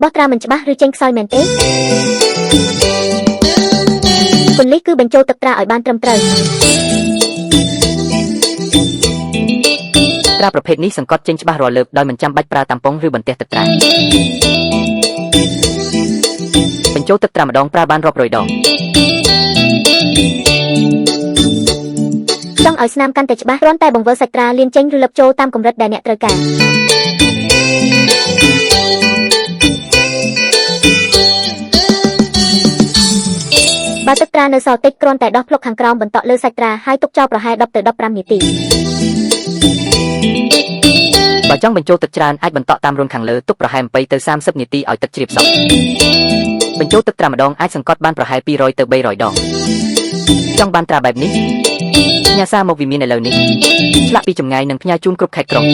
បោះត្រាមិនច្បាស់ឬចេញខ្សោយមែនទេគន្លឹះគឺបញ្ចូលទឹកត្រាឲ្យបានត្រឹមត្រូវត្រាប្រភេទនេះសង្កត់ចេញច្បាស់រាល់លើកដោយមិនចាំបាច់ប្រើតាំប៉ុងឬបន្ទះទឹកត្រាបញ្ចូលទឹកត្រាម្ដងប្រើបានរាប់រយដងចង់ឲ្យស្នាមកាន់តែច្បាស់គ្រាន់តែបង្វិលសាច់ត្រាលាងចេញឬលឹបចូលតាមកម្រិតដែលអ្នកត្រូវការបើទឹកត្រានៅសល់តិចគ្រាន់តែដោះភ្លុកខាងក្រោមបន្តលើសាច់ត្រាហើយទុកចោលប្រហែល10ទៅ15នាទីបើចង់បញ្ចូលទឹកច្រើនអាចបន្តតាមរន្ធខាងលើទុកប្រហែល20ទៅ30នាទីឲ្យទឹកជ្រាបសព្វបញ្ចូលទឹកត្រាម្ដងអាចសង្កត់បានប្រហែល200ទៅ300ដងចង់បានត្រាបែបនេះផ្ញើសារមកវិមានឥឡូវនេះឆ្លាក់ពីចម្ងាយនិងផ្ញើជូនគ្រប់ខេត្តក្រុង